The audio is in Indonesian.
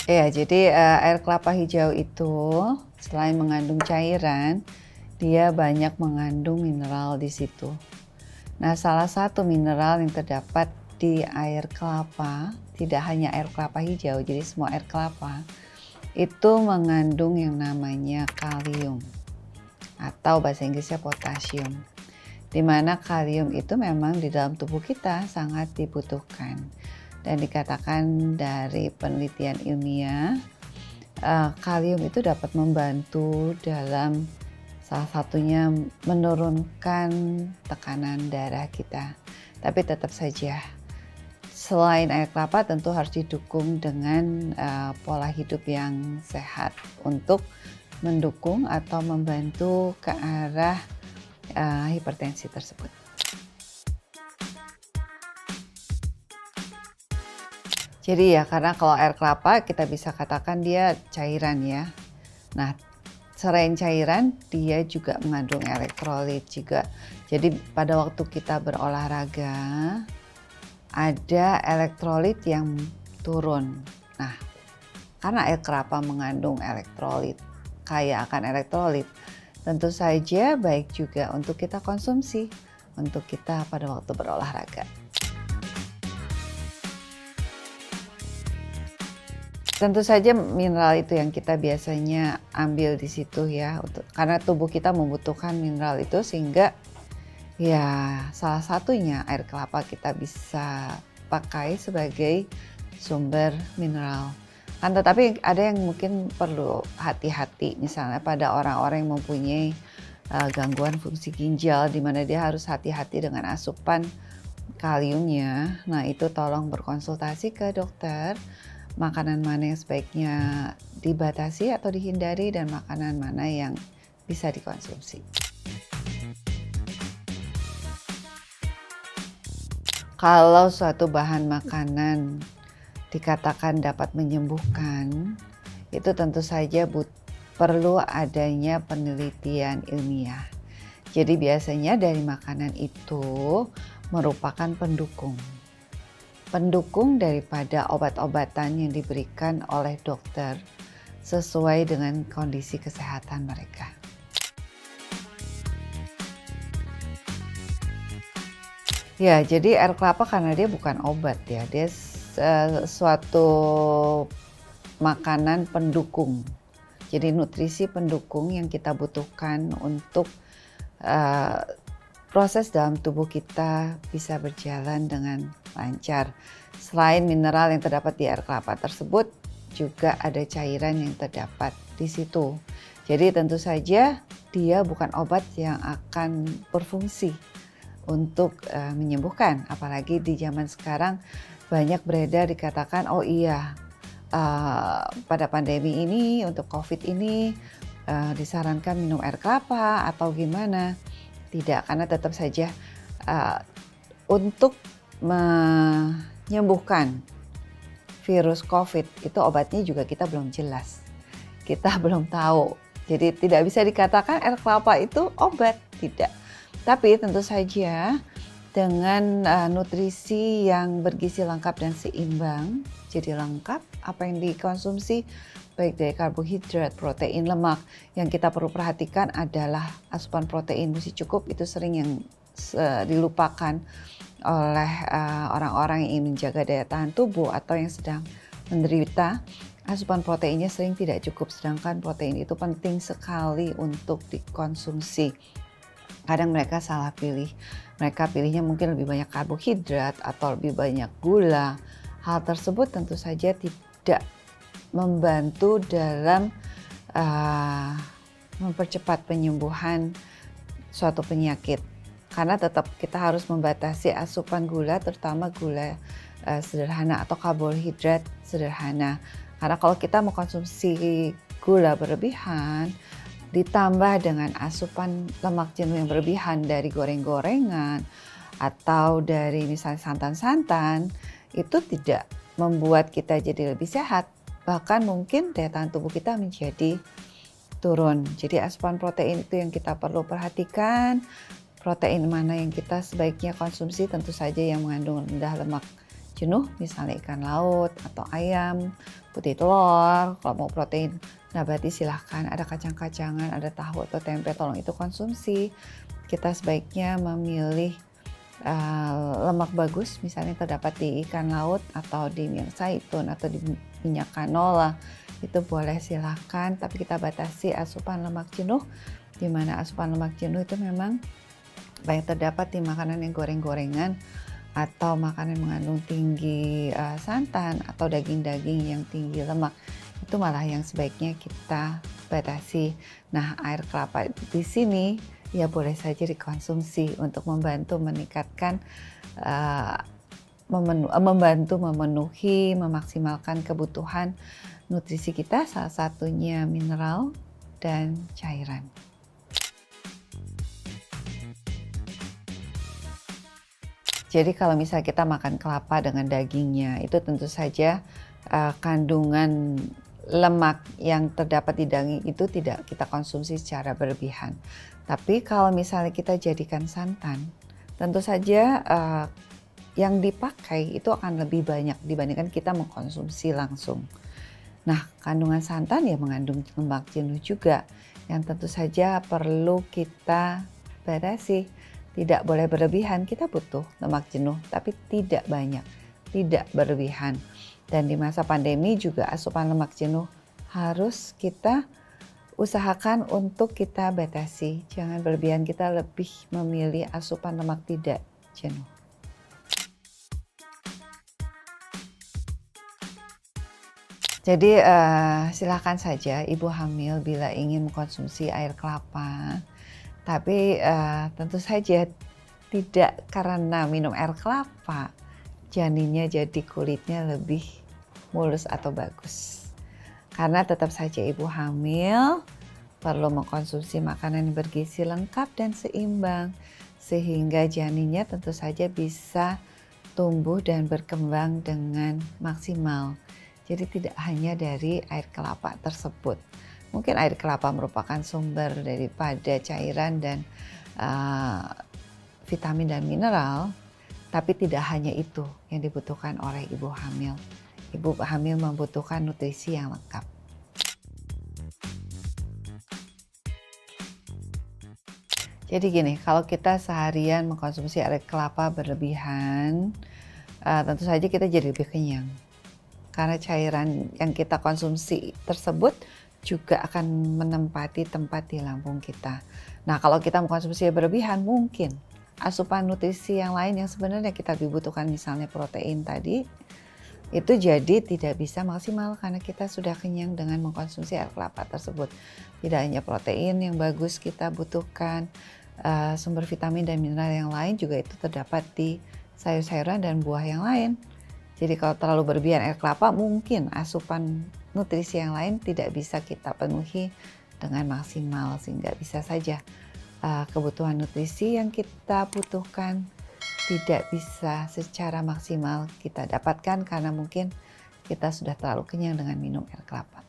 Ya, jadi, air kelapa hijau itu selain mengandung cairan, dia banyak mengandung mineral di situ. Nah, salah satu mineral yang terdapat di air kelapa, tidak hanya air kelapa hijau, jadi semua air kelapa, itu mengandung yang namanya kalium atau bahasa Inggrisnya potasium. Di mana kalium itu memang di dalam tubuh kita sangat dibutuhkan. Dan dikatakan dari penelitian ilmiah, kalium itu dapat membantu dalam salah satunya menurunkan tekanan darah kita. Tapi tetap saja, selain air kelapa tentu harus didukung dengan pola hidup yang sehat untuk mendukung atau membantu ke arah hipertensi tersebut. Jadi ya karena kalau air kelapa kita bisa katakan dia cairan ya. Nah, selain cairan dia juga mengandung elektrolit juga. Jadi pada waktu kita berolahraga ada elektrolit yang turun. Nah, karena air kelapa mengandung elektrolit, kaya akan elektrolit, tentu saja baik juga untuk kita konsumsi untuk kita pada waktu berolahraga. Tentu saja mineral itu yang kita biasanya ambil di situ ya, karena tubuh kita membutuhkan mineral itu sehingga ya salah satunya air kelapa kita bisa pakai sebagai sumber mineral. Kan tetapi ada yang mungkin perlu hati-hati misalnya pada orang-orang yang mempunyai gangguan fungsi ginjal di mana dia harus hati-hati dengan asupan kaliumnya. Nah, itu tolong berkonsultasi ke dokter. Makanan mana yang sebaiknya dibatasi atau dihindari dan makanan mana yang bisa dikonsumsi. Kalau suatu bahan makanan dikatakan dapat menyembuhkan, itu tentu saja perlu adanya penelitian ilmiah. Jadi biasanya dari makanan itu merupakan pendukung daripada obat-obatan yang diberikan oleh dokter sesuai dengan kondisi kesehatan mereka. Ya, jadi air kelapa karena dia bukan obat ya, dia suatu makanan pendukung. Jadi nutrisi pendukung yang kita butuhkan untuk proses dalam tubuh kita bisa berjalan dengan lancar. Selain mineral yang terdapat di air kelapa tersebut, juga ada cairan yang terdapat di situ. Jadi tentu saja dia bukan obat yang akan berfungsi untuk menyembuhkan. Apalagi di zaman sekarang banyak beredar dikatakan, oh iya pada pandemi ini untuk COVID ini disarankan minum air kelapa atau gimana. Tidak, karena tetap saja untuk menyembuhkan virus COVID itu obatnya juga kita belum jelas. Kita belum tahu. Jadi tidak bisa dikatakan air kelapa itu obat, tidak. Tapi tentu saja dengan nutrisi yang bergizi lengkap dan seimbang, jadi lengkap apa yang dikonsumsi baik dari karbohidrat, protein, lemak. Yang kita perlu perhatikan adalah asupan protein mesti cukup, itu sering yang dilupakan oleh orang-orang yang ingin menjaga daya tahan tubuh atau yang sedang menderita. Asupan proteinnya sering tidak cukup, sedangkan protein itu penting sekali untuk dikonsumsi. Kadang mereka salah pilih, mereka pilihnya mungkin lebih banyak karbohidrat atau lebih banyak gula. Hal tersebut tentu saja tidak membantu dalam mempercepat penyembuhan suatu penyakit, karena tetap kita harus membatasi asupan gula, terutama gula sederhana atau karbohidrat sederhana. Karena kalau kita mengkonsumsi gula berlebihan ditambah dengan asupan lemak jenuh yang berlebihan dari goreng-gorengan atau dari misalnya santan-santan, itu tidak membuat kita jadi lebih sehat. Bahkan mungkin daya tahan tubuh kita menjadi turun. Jadi asupan protein itu yang kita perlu perhatikan. Protein mana yang kita sebaiknya konsumsi, tentu saja yang mengandung rendah lemak jenuh, misalnya ikan laut atau ayam, putih telur. Kalau mau protein nabati silahkan, ada kacang-kacangan, ada tahu atau tempe, tolong itu konsumsi. Kita sebaiknya memilih lemak bagus, misalnya terdapat di ikan laut atau di minyak zaitun atau di minyak canola. Itu boleh silahkan, tapi kita batasi asupan lemak jenuh, di mana asupan lemak jenuh itu memang banyak terdapat di makanan yang goreng-gorengan atau makanan mengandung tinggi santan atau daging-daging yang tinggi lemak. Itu malah yang sebaiknya kita batasi. Nah, air kelapa di sini ya boleh saja dikonsumsi untuk membantu meningkatkan membantu memenuhi, memaksimalkan kebutuhan nutrisi kita, salah satunya mineral dan cairan. Jadi kalau misalnya kita makan kelapa dengan dagingnya, itu tentu saja kandungan lemak yang terdapat di daging itu tidak kita konsumsi secara berlebihan. Tapi kalau misalnya kita jadikan santan, tentu saja yang dipakai itu akan lebih banyak dibandingkan kita mengkonsumsi langsung. Nah, kandungan santan ya mengandung lemak jenuh juga, yang tentu saja perlu kita batasi. Tidak boleh berlebihan, kita butuh lemak jenuh, tapi tidak banyak, tidak berlebihan. Dan di masa pandemi juga asupan lemak jenuh harus kita usahakan untuk kita batasi. Jangan berlebihan, kita lebih memilih asupan lemak tidak jenuh. Jadi silakan saja ibu hamil bila ingin mengkonsumsi air kelapa. Tapi tentu saja tidak karena minum air kelapa janinnya jadi kulitnya lebih mulus atau bagus. Karena tetap saja ibu hamil perlu mengkonsumsi makanan yang bergizi lengkap dan seimbang sehingga janinnya tentu saja bisa tumbuh dan berkembang dengan maksimal. Jadi tidak hanya dari air kelapa tersebut. Mungkin air kelapa merupakan sumber daripada cairan dan vitamin dan mineral, tapi tidak hanya itu yang dibutuhkan oleh ibu hamil. Ibu hamil membutuhkan nutrisi yang lengkap. Jadi gini, kalau kita seharian mengkonsumsi air kelapa berlebihan, tentu saja kita jadi lebih kenyang. Karena cairan yang kita konsumsi tersebut juga akan menempati tempat di lambung kita. Nah, kalau kita mengkonsumsi berlebihan, mungkin asupan nutrisi yang lain yang sebenarnya kita dibutuhkan, misalnya protein tadi, itu jadi tidak bisa maksimal karena kita sudah kenyang dengan mengkonsumsi air kelapa tersebut. Tidak hanya protein yang bagus kita butuhkan, sumber vitamin dan mineral yang lain juga itu terdapat di sayur-sayuran dan buah yang lain. Jadi kalau terlalu berlebihan air kelapa, mungkin asupan nutrisi yang lain tidak bisa kita penuhi dengan maksimal, sehingga bisa saja kebutuhan nutrisi yang kita butuhkan tidak bisa secara maksimal kita dapatkan karena mungkin kita sudah terlalu kenyang dengan minum air kelapa.